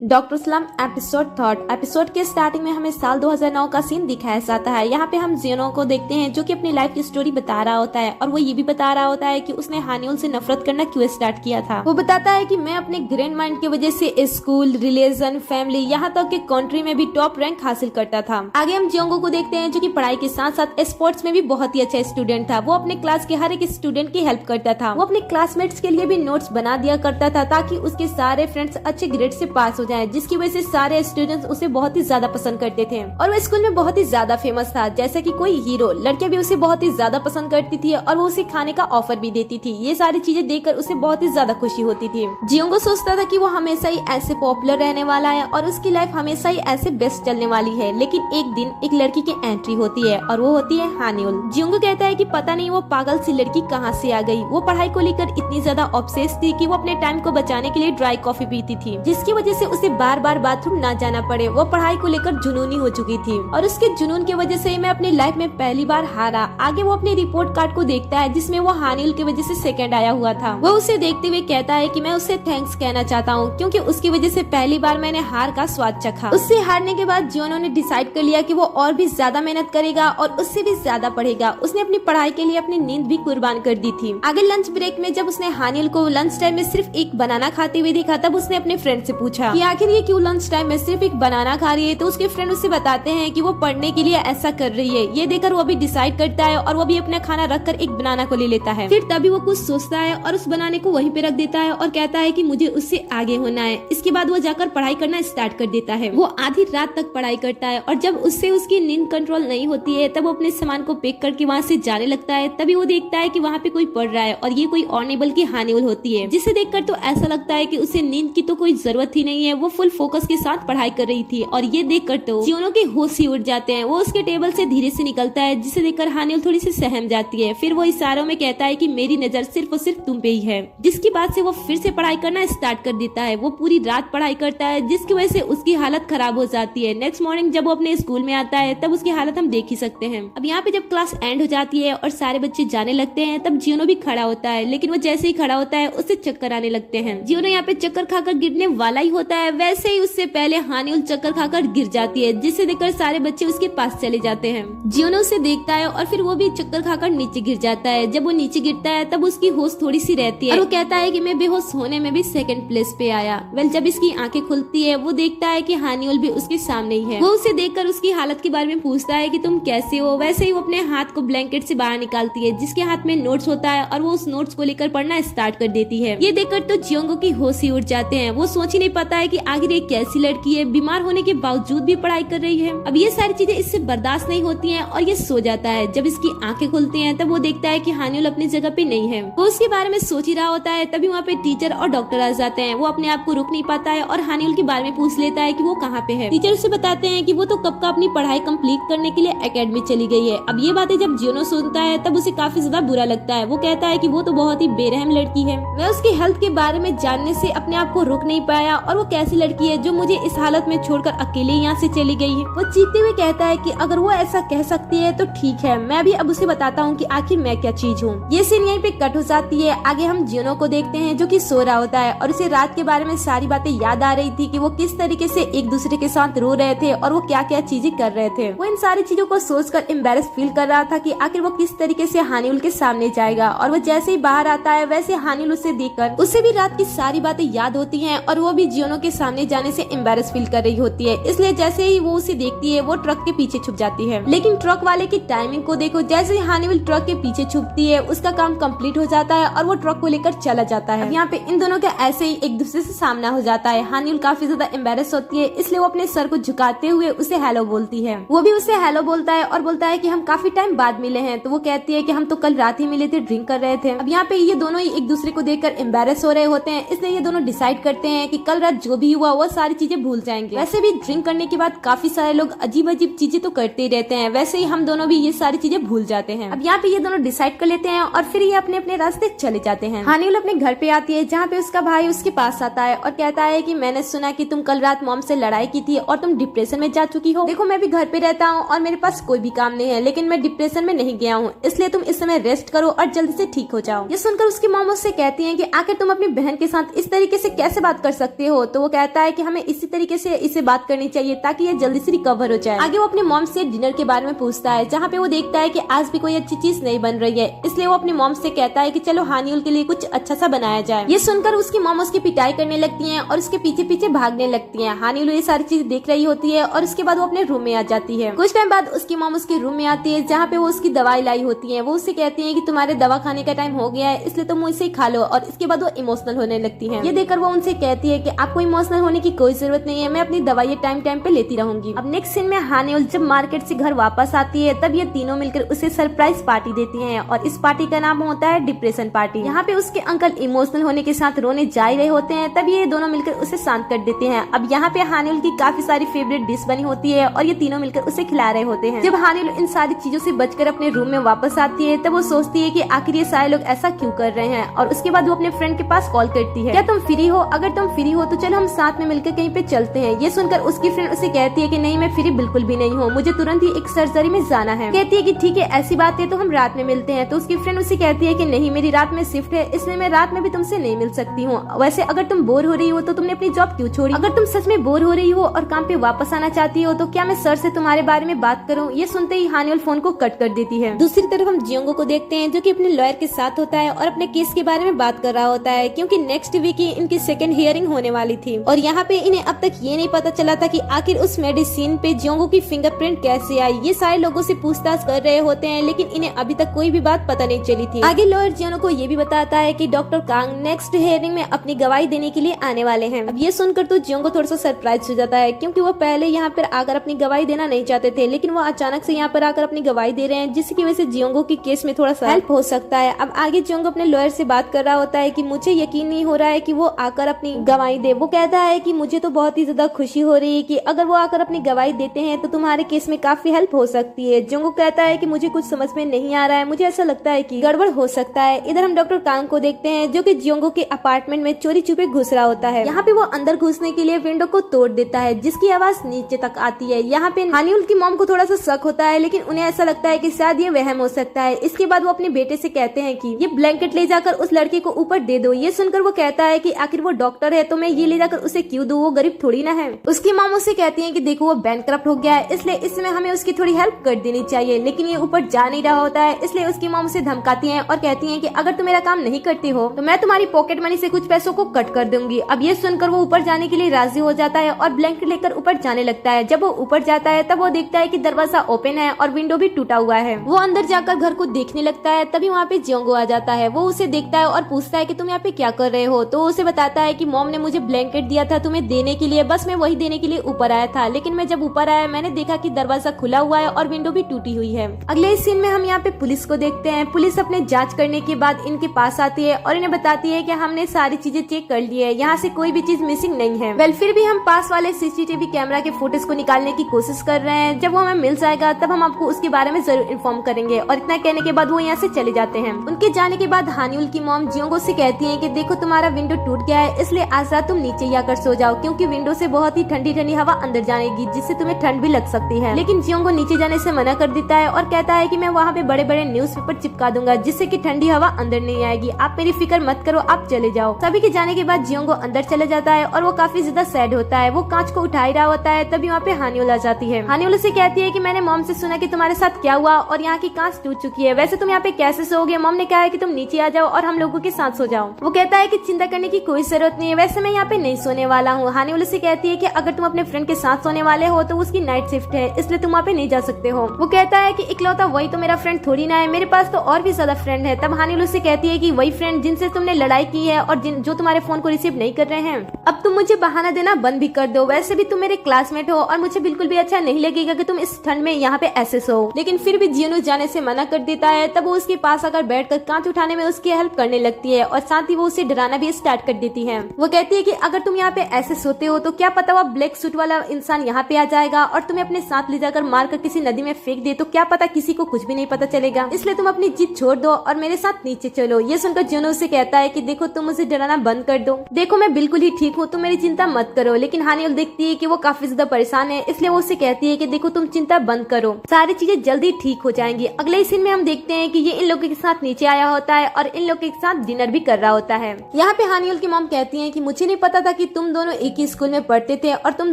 Doctor slum episode 3 episode के starting में हमें साल 2009 का सीन दिखाया जाता है। यहाँ पे हम जियोनो को देखते हैं जो कि अपनी लाइफ की स्टोरी बता रहा होता है और वो ये भी बता रहा होता है कि उसने हानियोल से नफरत करना क्यों स्टार्ट किया था। वो बताता है कि मैं अपने ग्रैंड माइंड की वजह से स्कूल, रिलीजन, फैमिली, यहाँ तक कि कंट्री में भी टॉप रैंक हासिल करता था। आगे हम जियोंगो को देखते हैं जो कि पढ़ाई के साथ साथ स्पोर्ट्स में भी बहुत ही अच्छा स्टूडेंट था। वो अपने क्लास के हर एक स्टूडेंट की हेल्प करता था। वो अपने क्लासमेट्स के लिए भी नोट्स बना दिया करता था ताकि उसके सारे फ्रेंड्स अच्छे ग्रेड से पास हो जाएं, जिसकी वजह से सारे स्टूडेंट्स उसे बहुत ही ज्यादा पसंद करते थे और वो स्कूल में बहुत ही ज्यादा फेमस था, जैसे कि कोई हीरो। लड़कियां भी उसे बहुत ही ज्यादा पसंद करती थी और वो उसे खाने का ऑफर भी देती थी। ये सारी चीजें देखकर उसे बहुत ही ज्यादा खुशी होती थी। जियोंगो सोचता था कि वो हमेशा ही ऐसे पॉपुलर रहने वाला है और उसकी लाइफ हमेशा ही ऐसे बेस्ट चलने वाली है। लेकिन एक दिन एक लड़की की एंट्री होती है और वो होती है हानियोल। जियोंगो कहता है कि पता नहीं वो पागल सी लड़की कहाँ से आ गई। वो पढ़ाई को लेकर इतनी ज्यादा ऑब्सेस थी कि वो अपने टाइम को बचाने के लिए ड्राई कॉफी पीती थी, जिसकी वजह से उसे बार बार बाथरूम ना जाना पड़े। वो पढ़ाई को लेकर जुनूनी हो चुकी थी और उसके जुनून की वजह से मैं अपनी लाइफ में पहली बार हारा। आगे वो अपने रिपोर्ट कार्ड को देखता है जिसमें वो हानियोल की वजह से सेकंड आया हुआ था। वो उसे देखते हुए कहता है कि मैं उसे थैंक्स कहना चाहता हूँ क्योंकि उसकी वजह से पहली बार मैंने हार का स्वाद चखा। उससे हारने के बाद जियोनो ने डिसाइड कर लिया कि वो और भी ज्यादा मेहनत करेगा और उससे भी ज्यादा पढ़ेगा। उसने अपनी पढ़ाई के लिए अपनी नींद भी कुर्बान कर दी थी। आगे लंच ब्रेक में जब उसने हानियोल को लंच टाइम में सिर्फ एक बनाना खाते हुए देखा, तब उसने अपने फ्रेंड से पूछा कि आखिर ये क्यों लंच टाइम में सिर्फ एक बनाना खा रही है। तो उसके फ्रेंड उसे बताते हैं कि वो पढ़ने के लिए ऐसा कर रही है। ये देखकर वो भी डिसाइड करता है और वो भी अपना खाना रखकर एक बनाना को ले लेता है। फिर तभी वो कुछ सोचता है और उस बनाने को वहीं पे रख देता है और कहता है कि मुझे उससे आगे होना है। इसके बाद वो जाकर पढ़ाई करना स्टार्ट कर देता है। वो आधी रात तक पढ़ाई करता है और जब उससे उसकी नींद कंट्रोल नहीं होती है तब वो अपने सामान को पैक करके वहाँ से जाने लगता है। तभी वो देखता है कि वहाँ पे कोई पढ़ रहा है और ये कोई और नहीं बल्कि हानियोल होती है, जिसे देखकर तो ऐसा लगता है कि उसे नींद की तो कोई जरूरत ही नहीं है। वो फुल फोकस के साथ पढ़ाई कर रही थी और ये देखकर तो जियोनो के होश ही उड़ जाते हैं। वो उसके टेबल से धीरे से निकलता है, जिसे देखकर हानियोल थोड़ी सी सहम जाती है। फिर वो इशारों में कहता है कि मेरी नजर सिर्फ और सिर्फ तुम पे ही है, जिसकी बात से वो फिर से पढ़ाई करना स्टार्ट कर देता है। वो पूरी रात पढ़ाई करता है जिसकी वजह से उसकी हालत खराब हो जाती है। नेक्स्ट मॉर्निंग जब वो अपने स्कूल में आता है तब उसकी हालत हम देख ही सकते हैं। अब यहाँ पे जब क्लास एंड हो जाती है और सारे बच्चे जाने लगते हैं तब जियोनो भी खड़ा होता है, लेकिन वो जैसे ही खड़ा होता है उससे चक्कर आने लगते हैं। जियोनो यहाँ पे चक्कर खाकर गिरने वाला ही होता है, वैसे ही उससे पहले हानियोल चक्कर खाकर गिर जाती है, जिसे देखकर सारे बच्चे उसके पास चले जाते हैं। जियोनो उसे देखता है और फिर वो भी चक्कर खाकर नीचे गिर जाता है। जब वो नीचे गिरता है तब उसकी होश थोड़ी सी रहती है और वो कहता है कि मैं बेहोश होने में भी सेकंड प्लेस पे आया। जब इसकी आंखें खुलती है वो देखता है कि हानियोल भी उसके सामने ही है। वो उसे देखकर उसकी हालत के बारे में पूछता है कि तुम कैसे हो। वैसे ही वो अपने हाथ को ब्लैंकेट से बाहर निकालती है, जिसके हाथ में नोट्स होता है और वो उस नोट्स को लेकर पढ़ना स्टार्ट कर देती है। ये देखकर तो जियोंगो की होश ही उड़ जाते हैं। वो सोच ही नहीं पाता है कि आखिर ये कैसी लड़की है, बीमार होने के बावजूद भी पढ़ाई कर रही है। अब ये सारी चीजें इससे बर्दाश्त नहीं होती हैं और ये सो जाता है। जब इसकी आंखें खुलती हैं तब वो देखता है कि हानियोल अपनी जगह पे नहीं है। वो उसके बारे में सोच ही रहा होता है, तभी वहाँ पे टीचर और डॉक्टर आ जाते हैं। वो अपने आप को रुक नहीं पाता है और हानियोल के बारे में पूछ लेता है कि वो कहाँ पे है। टीचर उसे बताते हैं कि वो तो कब का अपनी पढ़ाई कंप्लीट करने के लिए एकेडमी चली गई है। अब ये बातें जब जियोनो सुनता है तब उसे काफी ज्यादा बुरा लगता है। वो कहता है कि वो तो बहुत ही बेरहम लड़की है। मैं उसकी हेल्थ के बारे में जानने से अपने आप को रोक नहीं पाया और वो कैसी लड़की है जो मुझे इस हालत में छोड़कर अकेले यहाँ से चली गई है। वो चीखते हुए कहता है कि अगर वो ऐसा कह सकती है तो ठीक है, मैं भी अब उसे बताता हूँ कि आखिर मैं क्या चीज हूँ। ये सीन यहीं पे कट हो जाती है। आगे हम जियोनो को देखते हैं जो कि सो रहा होता है और उसे रात के बारे में सारी बातें याद आ रही थी कि वो किस तरीके से एक दूसरे के साथ रो रहे थे और वो क्या क्या चीजें कर रहे थे। वो इन सारी चीजों को सोचकर एम्बैरेस फील कर रहा था कि आखिर वो किस तरीके से हानियोल के सामने जाएगा। और वो जैसे ही बाहर आता है वैसे हानियोल उसे देखकर उसे भी रात की सारी बातें याद होती हैं और वो भी जियोनो के सामने जाने से एम्बैरेस फील कर रही होती है। इसलिए जैसे ही वो उसे देखती है वो ट्रक के पीछे छुप जाती है। लेकिन ट्रक वाले की टाइमिंग को देखो, जैसे ही हानियोल ट्रक के पीछे छुपती है उसका काम कंप्लीट हो जाता है और वो ट्रक को लेकर चला जाता है। यहाँ पे इन दोनों का ऐसे ही एक दूसरे से सामना हो जाता है। हानियोल काफी ज्यादा एम्बैरेस होती है, इसलिए वो अपने सर को झुकाते हुए उसे हेलो बोलती है। वो भी उसे हेलो बोलता है और बोलता है कि हम काफी टाइम बाद मिले हैं। तो वो कहती है कि हम तो कल रात ही मिले थे, ड्रिंक कर रहे थे। अब यहाँ पे ये दोनों ही एक दूसरे को देखकर एम्बैरेस हो रहे होते हैं, इसलिए ये दोनों डिसाइड करते हैं कि कल रात जो भी हुआ वो सारी चीजें भूल जाएंगे। वैसे भी ड्रिंक करने के बाद काफी सारे लोग अजीब अजीब चीजें तो करते ही रहते हैं, वैसे ही हम दोनों भी ये सारी चीजें भूल जाते हैं। अब यहाँ पे ये दोनों डिसाइड कर लेते हैं और फिर ये अपने अपने रास्ते चले जाते हैं। हानियोल अपने घर पे आती है जहाँ पे उसका भाई उसके पास आता है और कहता है कि मैंने सुना कि तुम कल रात मॉम से लड़ाई की थी और तुम डिप्रेशन में जा चुकी हो। देखो मैं भी घर पे रहता हूँ और मेरे पास कोई भी काम नहीं है, लेकिन मैं डिप्रेशन में नहीं गया हूँ, इसलिए तुम इस समय रेस्ट करो और जल्दी से ठीक हो जाओ। ये सुनकर उसकी मॉम उससे कहती है कि आखिर तुम अपनी बहन के साथ इस तरीके से कैसे बात कर सकते हो। तो वो कहता है कि हमें इसी तरीके से इसे बात करनी चाहिए ताकि ये जल्दी से रिकवर हो जाए। आगे वो अपने मॉम से डिनर के बारे में पूछता है, जहाँ पे वो देखता है कि आज भी कोई अच्छी चीज नहीं बन रही है, इसलिए वो अपनी मॉम से कहता है कि चलो हानिउल के लिए कुछ अच्छा सा बनाया जाए। ये सुनकर उसकी मॉम उसकी पिटाई करने लगती है और उसके पीछे पीछे भागने लगती है। हानिउल ये सारी चीज देख रही होती है और उसके बाद वो अपने रूम में आ जाती है। कुछ टाइम बाद उसकी मॉम उसके रूम में आती है, जहाँ पे वो उसकी दवाई लाई होती है। वो उससे कहती है कि तुम्हारे दवा खाने का टाइम हो गया है, इसलिए तुम इसे खा लो। और इसके बाद वो इमोशनल होने लगती है। ये देखकर वो उनसे कहती है कि आपको इमोशनल होने की कोई जरूरत नहीं है, मैं अपनी दवाई टाइम टाइम पे लेती रहूंगी। अब नेक्स्ट सीन में हानिउल जब मार्केट से घर वापस आती है, तब ये तीनों मिलकर उसे सरप्राइज पार्टी देती हैं और इस पार्टी का नाम होता है डिप्रेशन पार्टी। यहाँ पे उसके अंकल इमोशनल होने के साथ रोने जा रहे होते हैं, तब ये दोनों मिलकर उसे शांत कर देते हैं। अब यहाँ पे हानिउल की काफी सारी फेवरेट डिश बनी होती है और ये तीनों मिलकर उसे खिला रहे होते हैं। जब हानिउल इन सारी चीजों से बचकर अपने रूम में वापस आती है, तब वो सोचती है कि आखिर ये सारे लोग ऐसा क्यों कर रहे हैं। और उसके बाद वो अपने फ्रेंड के पास कॉल करती है, क्या तुम फ्री हो? अगर तुम फ्री हो तो चलो हम साथ में मिलकर कहीं पे चलते हैं। ये सुनकर उसकी फ्रेंड उसे कहती है कि नहीं, मैं फ्री बिल्कुल भी नहीं हूँ, मुझे तुरंत ही एक सर्जरी में जाना है। कहती है कि ठीक है, ऐसी बात है तो हम रात में मिलते हैं। तो उसकी फ्रेंड उसे कहती है कि नहीं, मेरी रात में शिफ्ट है, इसलिए मैं रात में भी तुमसे नहीं मिल सकती हूँ। वैसे अगर तुम बोर हो रही हो तो तुमने अपनी जॉब क्यों छोड़ी? अगर तुम सच में बोर हो रही हो और काम पे वापस आना चाहती हो तो क्या मैं सर से तुम्हारे बारे में बात करूँ? ये सुनते ही हानिउल फोन को कट कर देती है। दूसरी तरफ हम जियोंगो को देखते हैं, जो कि अपने लॉयर के साथ होता है और अपने केस के बारे में बात कर रहा होता है, क्योंकि नेक्स्ट वीक ही इनकी सेकंड हियरिंग होने वाली थी। और यहाँ पे इन्हें अब तक ये नहीं पता चला था कि आखिर उस मेडिसिन पे जियोंगो की फिंगरप्रिंट कैसे आई। ये सारे लोगों से पूछताछ कर रहे होते हैं, लेकिन इन्हें अभी तक कोई भी बात पता नहीं चली थी। आगे लॉयर जियोंगो को ये भी बताता है कि डॉक्टर कांग नेक्स्ट हियरिंग में अपनी गवाही देने के लिए आने वाले हैं। अब ये सुनकर तो जियोंगो थोड़ा सा सरप्राइज हो जाता है, क्योंकि वो पहले यहाँ पर आकर अपनी गवाही देना नहीं चाहते थे, लेकिन वो अचानक से यहाँ पर आकर अपनी गवाही दे रहे हैं, जिसकी वजह से जियोंगो की केस में थोड़ा सा हेल्प हो सकता है। अब आगे जियोंगो अपने लॉयर से बात कर रहा होता है कि मुझे यकीन नहीं हो रहा है कि वो आकर अपनी गवाही दे। वो कहता है कि मुझे तो बहुत ही ज्यादा खुशी हो रही है कि अगर वो आकर अपनी गवाही देते हैं तो तुम्हारे केस में काफी हेल्प हो सकती है। जियोंगो कहता है कि मुझे कुछ समझ में नहीं आ रहा है, मुझे ऐसा लगता है कि गड़बड़ हो सकता है। इधर हम डॉक्टर कांग को देखते हैं, जो कि जियोंगो के अपार्टमेंट में चोरी छुपे घुस रहा होता है। यहाँ पे वो अंदर घुसने के लिए विंडो को तोड़ देता है, जिसकी आवाज नीचे तक आती है। यहाँ पे हानिउल की मॉम को थोड़ा सा शक होता है, लेकिन उन्हें ऐसा लगता है कि शायद ये वहम हो सकता है। इसके बाद वो अपने बेटे से कहते हैं कि ये ब्लैंकेट ले जाकर उस लड़के को ऊपर दे दो। ये सुनकर वो कहता है कि आखिर वो डॉक्टर है तो मैं ये ले जाकर उसे क्यों दूं, वो गरीब थोड़ी ना है। उसकी मॉम उसे कहती है कि देखो वो बैंकक्रप्ट हो गया है, इसलिए इसमें हमें उसकी थोड़ी हेल्प कर देनी चाहिए। लेकिन ये ऊपर जा नहीं रहा होता है, इसलिए उसकी मॉम उसे धमकाती है और कहती है कि अगर तुम मेरा काम नहीं करती हो तो मैं तुम्हारी पॉकेट मनी से कुछ पैसों को कट कर दूंगी। अब ये सुनकर वो ऊपर जाने के लिए राजी हो जाता है और ब्लैंकेट लेकर ऊपर जाने लगता है। जब वो ऊपर जाता है तब वो देखता है कि दरवाजा ओपन है और विंडो भी टूटा हुआ है। वो अंदर जाकर घर को देखने लगता है, तभी वहाँ पे जियोंगो आ जाता है। वो उसे देखता है और पूछता है कि तुम यहाँ पे क्या कर रहे हो? तो उसे बताता है कि मॉम ने मुझे ब्लैंकेट दिया था तुम्हें देने के लिए, बस मैं वही देने के लिए ऊपर आया था। लेकिन मैं जब ऊपर आया मैंने देखा कि दरवाजा खुला हुआ है और विंडो भी टूटी हुई है। अगले सीन में हम यहाँ पे पुलिस को देखते हैं। पुलिस अपने जांच करने के बाद इनके पास आती है और इन्हें बताती है कि हमने सारी चीजें चेक कर ली है, यहाँ से कोई भी चीज मिसिंग नहीं है। वेल फिर भी हम पास वाले सीसीटीवी कैमरा के फुटेज को निकालने की कोशिश कर रहे हैं। जब वो हमें मिल जाएगा तब हम आपको उसके बारे में जरूर इन्फॉर्म करेंगे। और इतना कहने के बाद वो यहाँ से चले जाते हैं। उनके जाने के बाद हानिउल की मॉम जियोंगो से कहती है कि देखो तुम्हारा विंडो टूट गया है, इसलिए आज रात तुम नीचे ही आकर सो जाओ, क्योंकि विंडो से बहुत ही ठंडी ठंडी हवा अंदर जाएगी, जिससे तुम्हें ठंड भी लग सकती है। लेकिन जियोंगो नीचे जाने से मना कर देता है और कहता है कि मैं वहाँ पे बड़े बड़े न्यूज़पेपर चिपका दूंगा, जिससे कि ठंडी हवा अंदर नहीं आएगी। आप मेरी फिक्र मत करो, आप चले जाओ। सभी के जाने के बाद जियोंगो अंदर चले जाता है और वो काफी ज्यादा सैड होता है। वो कांच को उठा ही रहा होता है, तभी वहाँ पे हानिउल आ जाती है। हानिउल से कहती है कि मैंने मॉम से सुना कि तुम्हारे साथ क्या हुआ और यहाँ की कांच टूट चुकी है, वैसे तुम यहाँ पे कैसे सोओगे? मॉम ने कहा है कि तुम नीचे आ जाओ और हम लोगों के साथ सो जाओ। वो कहता है कि चिंता करने की कोई जरूरत नहीं है, वैसे मैं यहाँ पे नहीं सोने वाला हूँ। हानिउल से कहती है कि अगर तुम अपने फ्रेंड के साथ सोने वाले हो तो उसकी नाइट शिफ्ट है, इसलिए तुम वहाँ पे नहीं जा सकते हो। वो कहता है कि इकलौता वही तो मेरा फ्रेंड थोड़ी ना है, मेरे पास तो और भी ज्यादा फ्रेंड है। तब हानिउल से कहती है कि वही फ्रेंड जिनसे तुमने लड़ाई की है और जो तुम्हारे फोन को रिसीव नहीं कर रहे हैं। अब तुम मुझे बहाना देना बंद भी कर दो, वैसे भी तुम मेरे क्लासमेट हो और मुझे बिल्कुल भी अच्छा नहीं लगेगा कि तुम इस ठंड में यहाँ पे ऐसे सो। लेकिन फिर भी जियोंगो जाने से मना कर देता है। तब वो उसके पास आकर बैठकर कांच उठाने में उसकी हेल्प करने लगती है और साथ ही वो उसे डराना भी स्टार्ट कर देती है। वो कहती है कि अगर तुम यहाँ पे ऐसे सोते हो तो क्या पता वो ब्लैक सूट वाला इंसान यहाँ पे आ जाएगा और तुम्हें अपने साथ ले जाकर मारकर किसी नदी में फेंक दे, तो क्या पता किसी को कुछ भी नहीं पता चलेगा। इसलिए तुम अपनी जिद छोड़ दो और मेरे साथ नीचे चलो। ये सुनकर जियोंगो उससे कहता है कि देखो तुम मुझे डराना बंद कर दो, देखो मैं बिल्कुल ही ठीक हूँ, तुम मेरी चिंता मत करो। लेकिन हानिउल देखती है कि वो काफी ज्यादा परेशान है, इसलिए वो उससे कहती है कि देखो तुम चिंता बंद करो, सारी चीजें जल्दी ठीक हो जाएंगी। अगले सीन में हम देखते हैं कि ये इन लोगों के साथ नीचे आया होता है और इन लोगों के साथ डिनर भी कर रहा होता है। यहाँ पे हानिउल की मॉम कहती है कि मुझे नहीं पता था कि तुम दोनों एक ही स्कूल में पढ़ते थे और तुम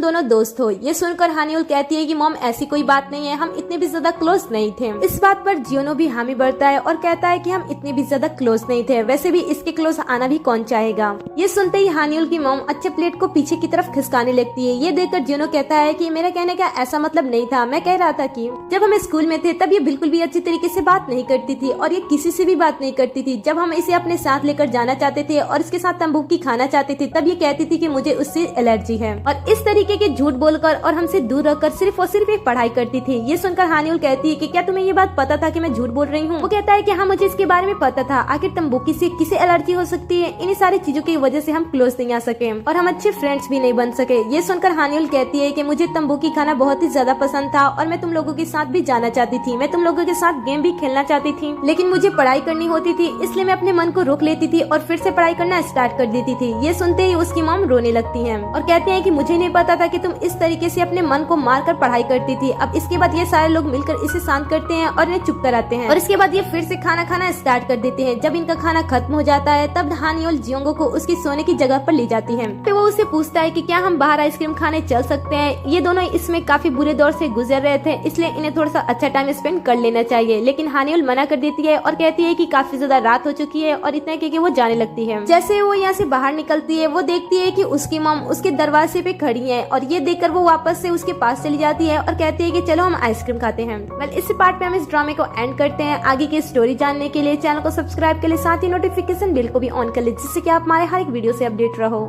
दोनों दोस्त हो। ये सुनकर हानियोल कहती है कि मॉम ऐसी कोई बात नहीं है, हम इतने भी ज्यादा क्लोज नहीं थे। इस बात पर जियोनो भी हामी भरता है और कहता है कि हम इतने भी ज्यादा क्लोज नहीं थे, वैसे भी इसके क्लोज आना भी कौन चाहेगा। ये सुनते ही हानियोल की मॉम अच्छे प्लेट को पीछे की तरफ खिसकाने लगती है। ये देखकर जियोनो कहता है कि मेरा कहने का ऐसा मतलब नहीं था, मैं कह रहा था कि जब हम स्कूल में थे तब ये बिल्कुल भी अच्छी तरीके से बात नहीं करती थी और ये किसी से भी बात नहीं करती थी। जब हम इसे अपने साथ लेकर जाना चाहते थे और इसके साथ तंबाकू खाना चाहते थे तब ये कहती थी कि मुझे उससे एलर्जी है और इस तरीके के झूठ बोलकर और हमसे दूर रहकर सिर्फ और सिर्फ एक पढ़ाई करती थी। ये सुनकर हानियोल कहती है कि क्या तुम्हें ये बात पता था कि मैं झूठ बोल रही हूँ। वो कहता है कि हाँ मुझे इसके बारे में पता था, आखिर तंबाकू से किसे एलर्जी हो सकती है। इन सारी चीजों की वजह से हम क्लोज नहीं आ सके और हम अच्छे फ्रेंड्स भी नहीं बन सके। ये सुनकर हानियोल कहती है कि मुझे तंबाकू खाना बहुत ही ज्यादा पसंद था और मैं तुम लोगों के साथ भी जाना चाहती थी, मैं तुम लोगों के साथ गेम भी खेलना चाहती थी, लेकिन मुझे पढ़ाई करनी होती थी, इसलिए मैं अपने मन को रोक लेती थी और फिर से पढ़ाई करना स्टार्ट कर देती थी। ये सुनते ही उसकी मॉम रोने लगती है और कहते हैं कि मुझे नहीं पता था कि तुम इस तरीके से अपने मन को मार कर पढ़ाई करती थी। अब इसके बाद ये सारे लोग मिलकर इसे शांत करते हैं और इन्हें चुप कराते हैं और इसके बाद ये फिर से खाना खाना स्टार्ट कर देते हैं। जब इनका खाना खत्म हो जाता है तब हानियोल जियोंगो को उसकी सोने की जगह पर ले जाती है। फिर वो उससे पूछता है कि क्या हम बाहर आइसक्रीम खाने चल सकते हैं। ये दोनों इसमें काफी बुरे दौर से गुजर रहे थे, इसलिए इन्हें थोड़ा सा अच्छा टाइम स्पेंड कर लेना चाहिए, लेकिन हानियोल मना कर देती है और कहती है कि काफी ज्यादा रात हो चुकी है और इतना कि वो जाने लगती है। जैसे वो यहाँ से बाहर निकलती है वो देखती है कि उसकी मॉम उसके दरवाजे पे खड़ी है और ये देखकर वो वापस से उसके पास चली जाती है और कहती है कि चलो हम आइसक्रीम खाते हैं। वेल इस पार्ट में हम इस ड्रामे को एंड करते हैं। आगे की स्टोरी जानने के लिए चैनल को सब्सक्राइब कर ले, साथ ही नोटिफिकेशन बेल को भी ऑन कर ले, जिससे कि आप हमारे हर एक वीडियो से अपडेट रहो।